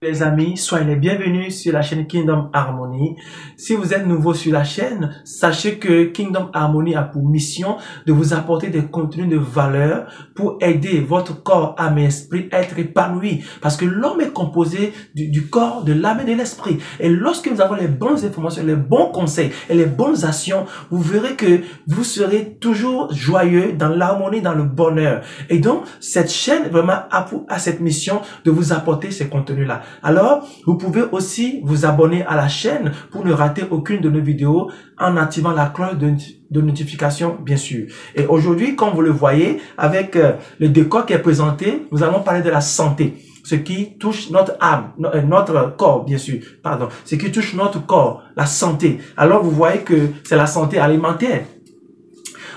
Les amis, soyez les bienvenus sur la chaîne Kingdom Harmony. Si vous êtes nouveau sur la chaîne, sachez que Kingdom Harmony a pour mission de vous apporter des contenus de valeur pour aider votre corps, âme et esprit à être épanoui. Parce que l'homme est composé du corps, de l'âme et de l'esprit. Et lorsque nous avons les bonnes informations, les bons conseils et les bonnes actions, vous verrez que vous serez toujours joyeux dans l'harmonie, dans le bonheur. Et donc, cette chaîne vraiment a cette mission de vous apporter ces contenus-là. Alors, vous pouvez aussi vous abonner à la chaîne pour ne rater aucune de nos vidéos en activant la cloche de notification, bien sûr. Et aujourd'hui, comme vous le voyez, avec le décor qui est présenté, nous allons parler de la santé. Ce qui touche notre âme, notre corps, bien sûr, pardon. Ce qui touche notre corps, la santé. Alors, vous voyez que c'est la santé alimentaire.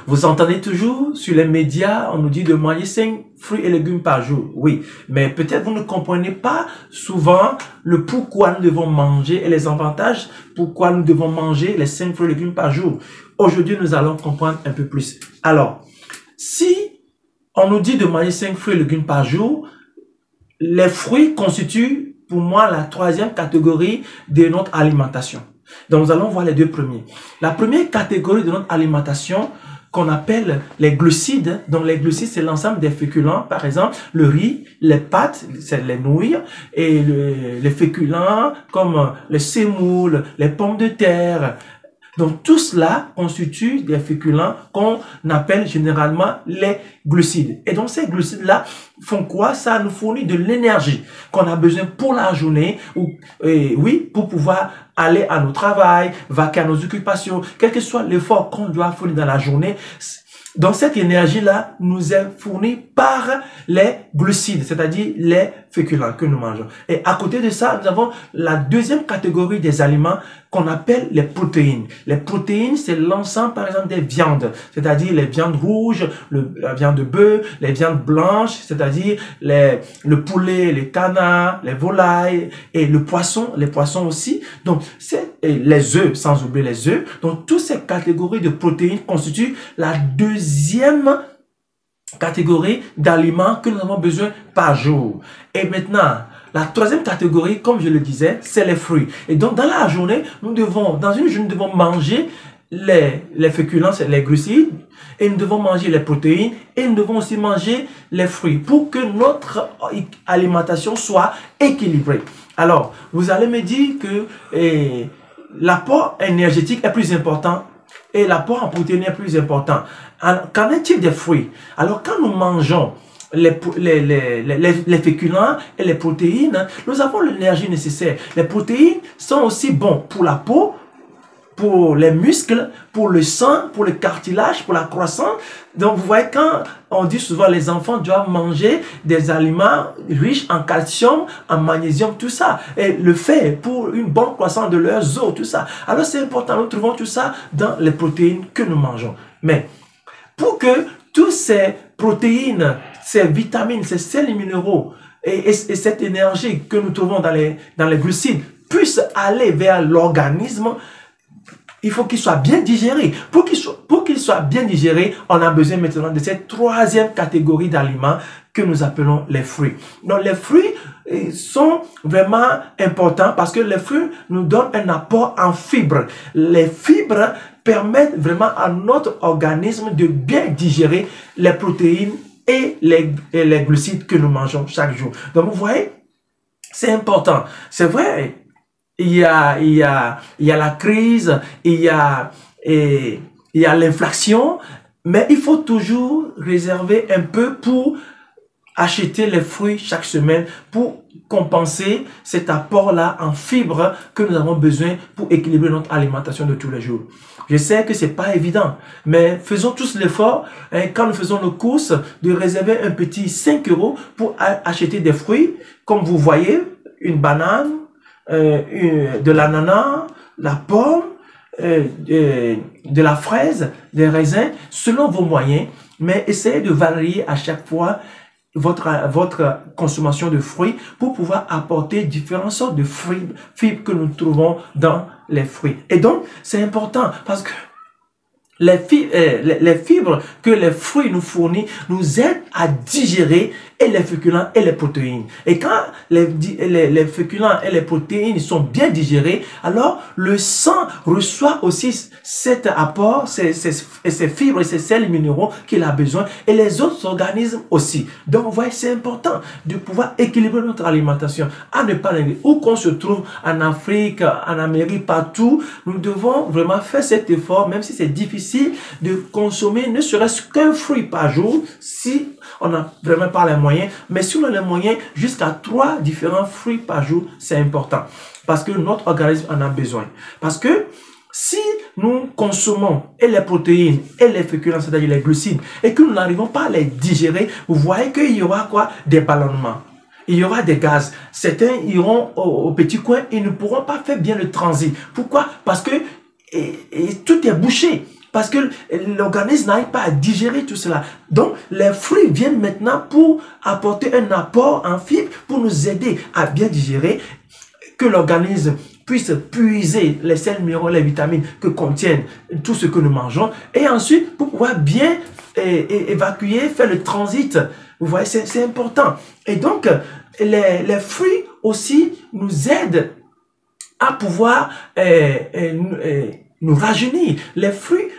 Vous entendez toujours sur les médias, on nous dit de manger 5 fruits et légumes par jour. Oui, mais peut-être vous ne comprenez pas souvent le pourquoi nous devons manger et les avantages pourquoi nous devons manger les 5 fruits et légumes par jour. Aujourd'hui, nous allons comprendre un peu plus. Alors, si on nous dit de manger 5 fruits et légumes par jour, les fruits constituent pour moi la troisième catégorie de notre alimentation. Donc, nous allons voir les deux premiers. La première catégorie de notre alimentation, qu'on appelle les glucides. Donc, les glucides, c'est l'ensemble des féculents. Par exemple, le riz, les pâtes, c'est les nouilles, et les féculents comme le sémoule, les pommes de terre. Donc, tout cela constitue des féculents qu'on appelle généralement les glucides. Et donc, ces glucides-là font quoi? Ça nous fournit de l'énergie qu'on a besoin pour la journée, oui, pour pouvoir aller à nos travail, vaquer à nos occupations, quel que soit l'effort qu'on doit fournir dans la journée. Donc, cette énergie-là nous est fournie par les glucides, c'est-à-dire les féculents que nous mangeons. Et à côté de ça, nous avons la deuxième catégorie des aliments qu'on appelle les protéines. Les protéines, c'est l'ensemble, par exemple, des viandes, c'est-à-dire les viandes rouges, la viande de bœuf, les viandes blanches, c'est-à-dire le poulet, les canards, les volailles et le poisson, les poissons aussi. Donc, les œufs, sans oublier les œufs. Donc, toutes ces catégories de protéines constituent la deuxième catégorie d'aliments que nous avons besoin par jour. Et maintenant, la troisième catégorie, comme je le disais, c'est les fruits. Et donc, dans la journée, dans une journée, nous devons manger les féculents, c'est les glucides, et nous devons manger les protéines, et nous devons aussi manger les fruits pour que notre alimentation soit équilibrée. Alors, vous allez me dire que l'apport énergétique est plus important et l'apport en protéines est plus important. Qu'en est-il des fruits? Alors, quand nous mangeons les féculents et les protéines, nous avons l'énergie nécessaire. Les protéines sont aussi bons pour la peau, pour les muscles, pour le sang, pour le cartilage, pour la croissance. Donc, vous voyez, quand on dit souvent les enfants doivent manger des aliments riches en calcium, en magnésium, tout ça. Et le fait pour une bonne croissance de leurs os, tout ça. Alors, c'est important, nous trouvons tout ça dans les protéines que nous mangeons. Mais, pour que toutes ces protéines, ces vitamines, ces sels minéraux et cette énergie que nous trouvons dans les glucides puissent aller vers l'organisme, il faut qu'il soit bien digéré. Pour qu'il soit bien digéré, on a besoin maintenant de cette troisième catégorie d'aliments que nous appelons les fruits. Donc, les fruits sont vraiment importants parce que les fruits nous donnent un apport en fibres. Les fibres permettent vraiment à notre organisme de bien digérer les protéines et les glucides que nous mangeons chaque jour. Donc, vous voyez, c'est important. C'est vrai. Il y a la crise, il y a l'inflation, mais il faut toujours réserver un peu pour acheter les fruits chaque semaine pour compenser cet apport-là en fibres que nous avons besoin pour équilibrer notre alimentation de tous les jours. Je sais que c'est pas évident, mais faisons tous l'effort, quand nous faisons nos courses, de réserver un petit 5 € pour acheter des fruits, comme vous voyez, une banane, de l'ananas, la pomme, de la fraise, des raisins, selon vos moyens, mais essayez de varier à chaque fois votre consommation de fruits pour pouvoir apporter différentes sortes de fibres que nous trouvons dans les fruits. Et donc, c'est important parce que les fibres que les fruits nous fournissent nous aident à digérer et les féculents et les protéines. Et quand les féculents et les protéines sont bien digérés, alors le sang reçoit aussi cet apport, ces fibres et ces sels minéraux qu'il a besoin, et les autres organismes aussi. Donc, vous voyez, c'est important de pouvoir équilibrer notre alimentation, à ne pas négliger. Où qu'on se trouve, en Afrique, en Amérique, partout, nous devons vraiment faire cet effort, même si c'est difficile, de consommer ne serait-ce qu'un fruit par jour, si on n'a vraiment pas les moyens. Mais si on a les moyens, jusqu'à 3 différents fruits par jour, c'est important. Parce que notre organisme en a besoin. Parce que si nous consommons et les protéines et les féculents, c'est-à-dire les glucides, et que nous n'arrivons pas à les digérer, vous voyez qu'il y aura quoi? Des ballonnements. Il y aura des gaz. Certains iront au petit coin, ils ne pourront pas faire bien le transit. Pourquoi? Parce que tout est bouché. Parce que l'organisme n'arrive pas à digérer tout cela. Donc, les fruits viennent maintenant pour apporter un apport en fibres, pour nous aider à bien digérer, que l'organisme puisse puiser les sels minéraux, les vitamines que contiennent tout ce que nous mangeons, et ensuite pour pouvoir bien évacuer, faire le transit. Vous voyez, c'est important. Et donc, les fruits aussi nous aident à pouvoir nous rajeunir. Les fruits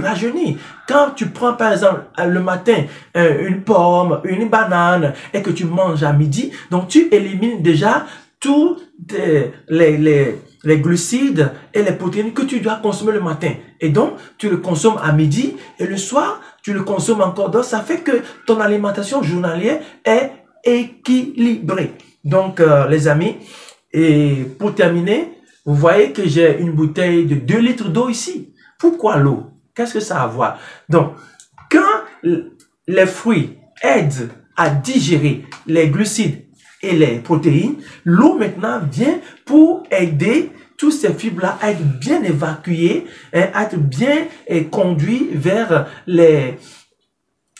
rajeunissent. Quand tu prends par exemple le matin une pomme, une banane et que tu manges à midi, donc tu élimines déjà tous les glucides et les protéines que tu dois consommer le matin. Et donc, tu le consommes à midi et le soir, tu le consommes encore. Donc, ça fait que ton alimentation journalière est équilibrée. Donc, les amis, et pour terminer, vous voyez que j'ai une bouteille de 2 litres d'eau ici. Pourquoi l'eau? Qu'est-ce que ça a à voir? Donc, quand les fruits aident à digérer les glucides et les protéines, l'eau maintenant vient pour aider tous ces fibres-là à être bien évacuées, à être bien conduits vers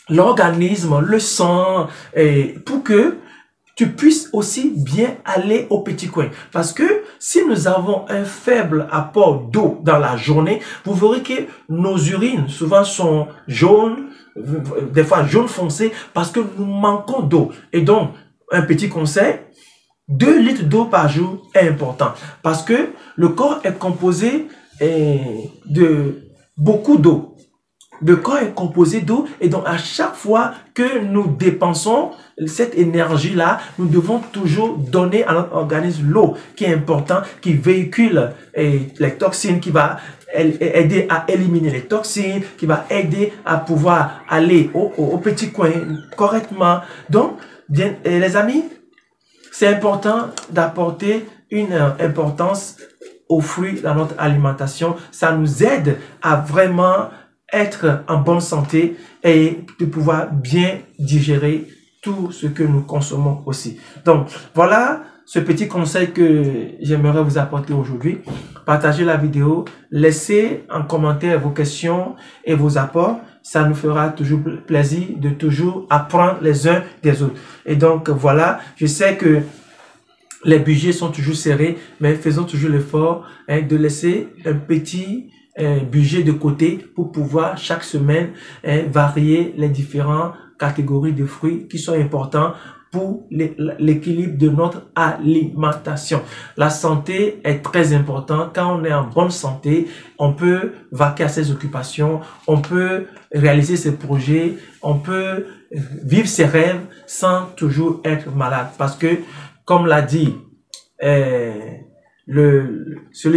l'organisme, le sang, pour que tu puisses aussi bien aller au petit coin. Parce que si nous avons un faible apport d'eau dans la journée, vous verrez que nos urines souvent sont jaunes, des fois jaune foncé, parce que nous manquons d'eau. Et donc, un petit conseil, 2 litres d'eau par jour est important. Parce que le corps est composé de beaucoup d'eau. Le corps est composé d'eau et donc à chaque fois que nous dépensons cette énergie-là, nous devons toujours donner à notre organisme l'eau qui est important, qui véhicule les toxines, qui va aider à éliminer les toxines, qui va aider à pouvoir aller au petit coin correctement. Donc, bien, les amis, c'est important d'apporter une importance aux fruits dans notre alimentation. Ça nous aide à vraiment être en bonne santé et de pouvoir bien digérer tout ce que nous consommons aussi. Donc, voilà ce petit conseil que j'aimerais vous apporter aujourd'hui. Partagez la vidéo, laissez en commentaire vos questions et vos apports. Ça nous fera toujours plaisir de toujours apprendre les uns des autres. Et donc, voilà, je sais que les budgets sont toujours serrés, mais faisons toujours l'effort de laisser un petit budget de côté pour pouvoir chaque semaine varier les différentes catégories de fruits qui sont importants pour l'équilibre de notre alimentation. La santé est très importante. Quand on est en bonne santé, on peut vaquer à ses occupations, on peut réaliser ses projets, on peut vivre ses rêves sans toujours être malade. Parce que, comme l'a dit celui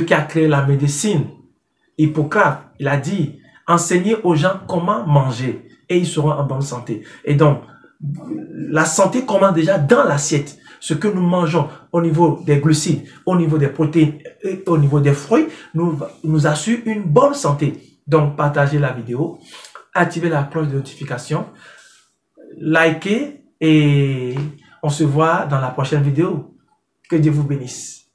qui a créé la médecine, Hippocrate, il a dit, enseignez aux gens comment manger et ils seront en bonne santé. Et donc, la santé commence déjà dans l'assiette. Ce que nous mangeons au niveau des glucides, au niveau des protéines et au niveau des fruits, nous assure une bonne santé. Donc, partagez la vidéo, activez la cloche de notification, likez et on se voit dans la prochaine vidéo. Que Dieu vous bénisse.